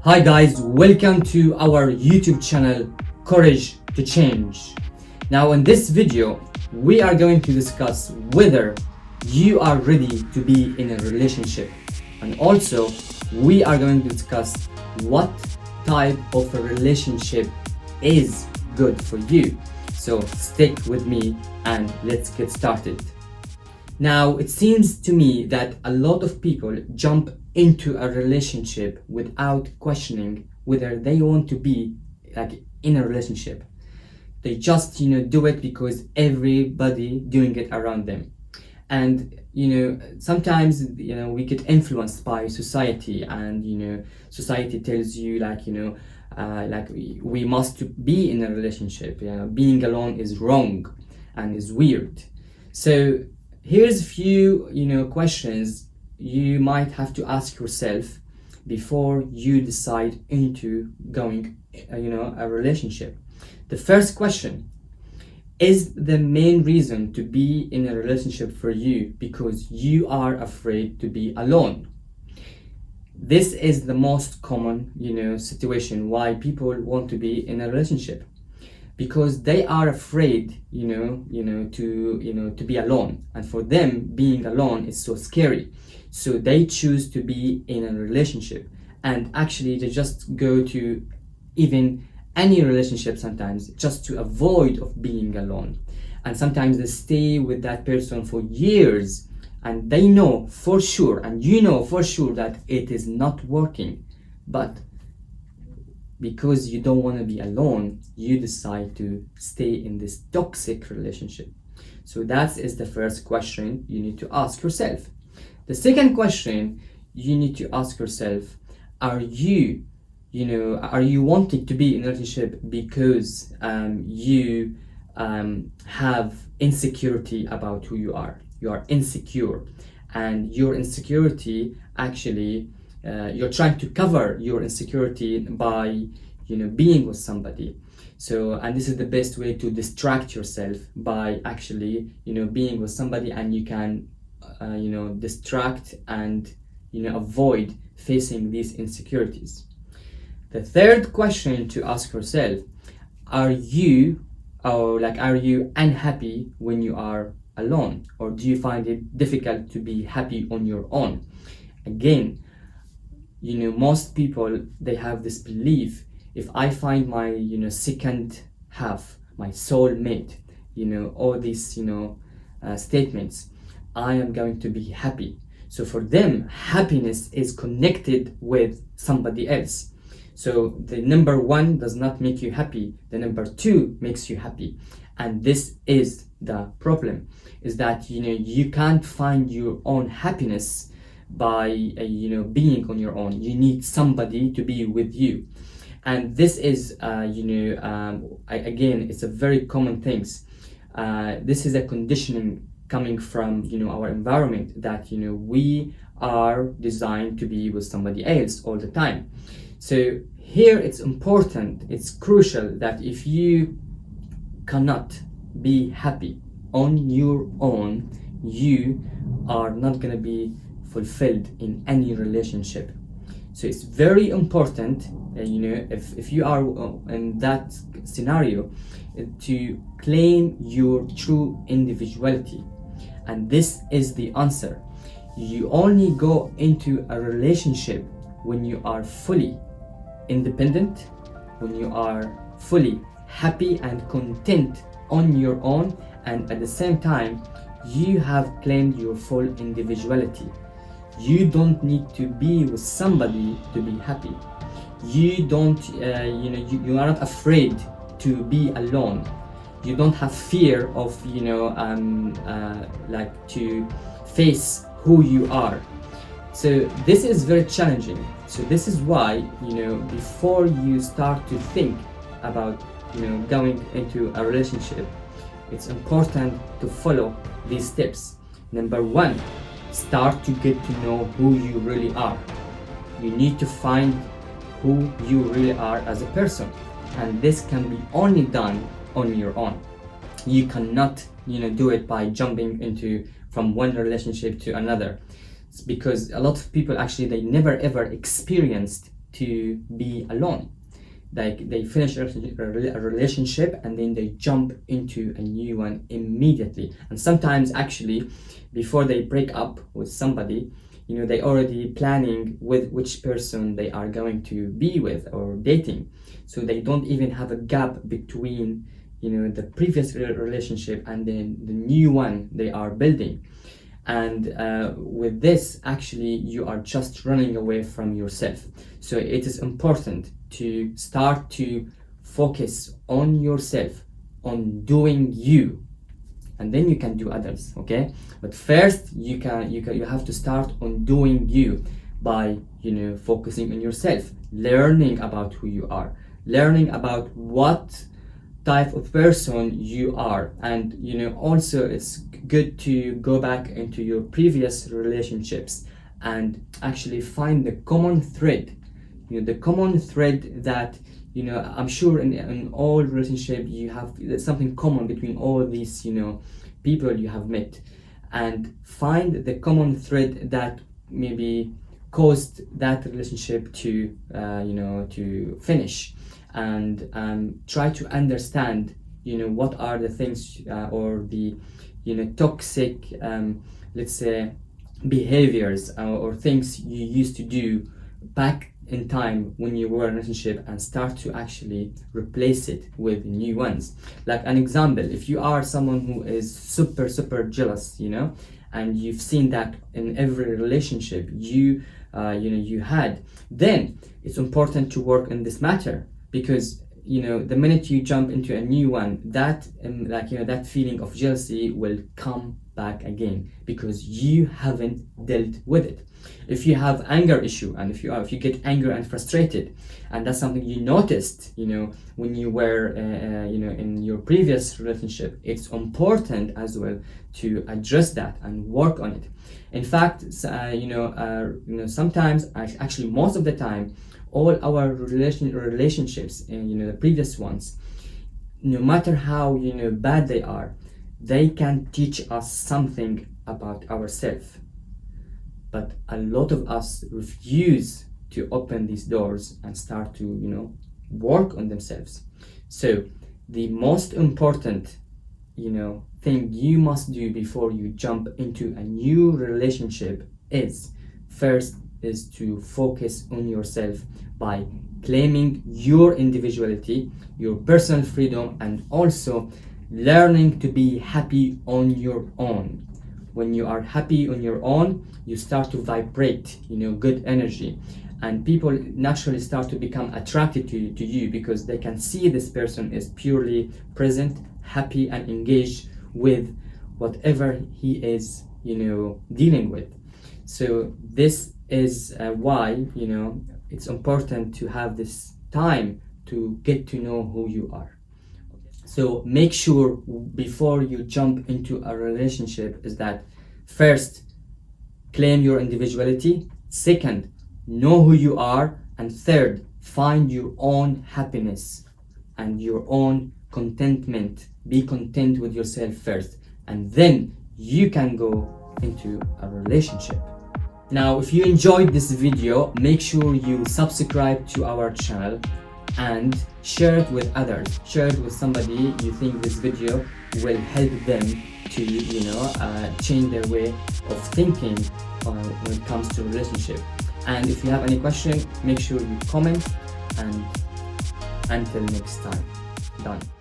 Hi guys, welcome to our YouTube channel Courage to Change. Now in this video, we are going to discuss whether you are ready to be in a relationship, and also we are going to discuss what type of a relationship is good for you. So stick with me and let's get started. Now, it seems to me that a lot of people jump into a relationship without questioning whether they want to be in a relationship. They just do it because everybody doing it around them. And sometimes we get influenced by society, and society tells you we must be in a relationship. Being alone is wrong and is weird. So here's a few questions you might have to ask yourself before you decide into going a relationship. The first question: is the main reason to be in a relationship for you because you are afraid to be alone? This is the most common situation why people want to be in a relationship, because they are afraid to be alone, and for them being alone is so scary, so they choose to be in a relationship, and actually they just go to even any relationship sometimes just to avoid of being alone. And sometimes they stay with that person for years, and they know for sure, and for sure that it is not working, but because you don't want to be alone, you decide to stay in this toxic relationship. So that is the first question you need to ask yourself. The second question you need to ask yourself: are you wanting to be in a relationship because you have insecurity about who you are? You are insecure, and your insecurity actually you're trying to cover your insecurity by being with somebody. So, and this is the best way to distract yourself, by actually being with somebody, and you can distract and avoid facing these insecurities. The third question to ask yourself: are you unhappy when you are alone, or do you find it difficult to be happy on your own? Again, most people, they have this belief: if I find my second half, my soulmate, all these statements, I am going to be happy. So for them, happiness is connected with somebody else. So the number one does not make you happy, the number two makes you happy. And this is the problem, is that you can't find your own happiness by being on your own. You need somebody to be with you. And this is again, it's a very common things. This is a conditioning coming from our environment, that we are designed to be with somebody else all the time. So here it's important, it's crucial, that if you cannot be happy on your own, you are not going to be fulfilled in any relationship. So it's very important, if you are in that scenario, to claim your true individuality. And this is the answer. You only go into a relationship when you are fully independent, when you are fully happy and content on your own, and at the same time you have claimed your full individuality. You don't need to be with somebody to be happy. You don't you are not afraid to be alone. You don't have fear of to face who you are. So this is very challenging. So this is why before you start to think about going into a relationship, it's important to follow these steps. Number one: start to get to know who you really are. You need to find who you really are as a person, and this can be only done on your own. You cannot do it by jumping into from one relationship to another. It's because a lot of people actually, they never ever experienced to be alone. Like they finish a relationship and then they jump into a new one immediately. And sometimes actually before they break up with somebody, they already planning with which person they are going to be with or dating. So they don't even have a gap between the previous relationship and then the new one they are building. And with this, actually, you are just running away from yourself. So it is important to start to focus on yourself, on doing you, and then you can do others. Okay, but first you have to start on doing you by focusing on yourself, learning about who you are, learning about what type of person you are. And also it's good to go back into your previous relationships and actually find the common thread, the common thread that I'm sure in all relationship you have something common between all these people you have met, and find the common thread that maybe caused that relationship to to finish, and try to understand what are the things or the toxic let's say behaviors or things you used to do back in time when you were in a relationship, and start to actually replace it with new ones. Like an example, if you are someone who is super jealous, and you've seen that in every relationship you had, then it's important to work on this matter, because the minute you jump into a new one, that that feeling of jealousy will come back again because you haven't dealt with it. If you have anger issue, and if you get angry and frustrated, and that's something you noticed when you were in your previous relationship, it's important as well to address that and work on it. In fact, sometimes, actually most of the time, all our relationships, the previous ones, no matter how bad they are, they can teach us something about ourselves. But a lot of us refuse to open these doors and start to work on themselves. So the most important thing you must do before you jump into a new relationship is to focus on yourself by claiming your individuality, your personal freedom, and also learning to be happy on your own. When you are happy on your own, you start to vibrate good energy, and people naturally start to become attracted to you because they can see this person is purely present, happy, and engaged with whatever he is dealing with. So this is why it's important to have this time to get to know who you are. So make sure before you jump into a relationship is that first, claim your individuality. Second, know who you are. And third, find your own happiness and your own contentment. Be content with yourself first, and then you can go into a relationship. Now, if you enjoyed this video, make sure you subscribe to our channel and share it with others. Share it with somebody you think this video will help them to change their way of thinking when it comes to relationship. And if you have any question, make sure you comment, and until next time, done.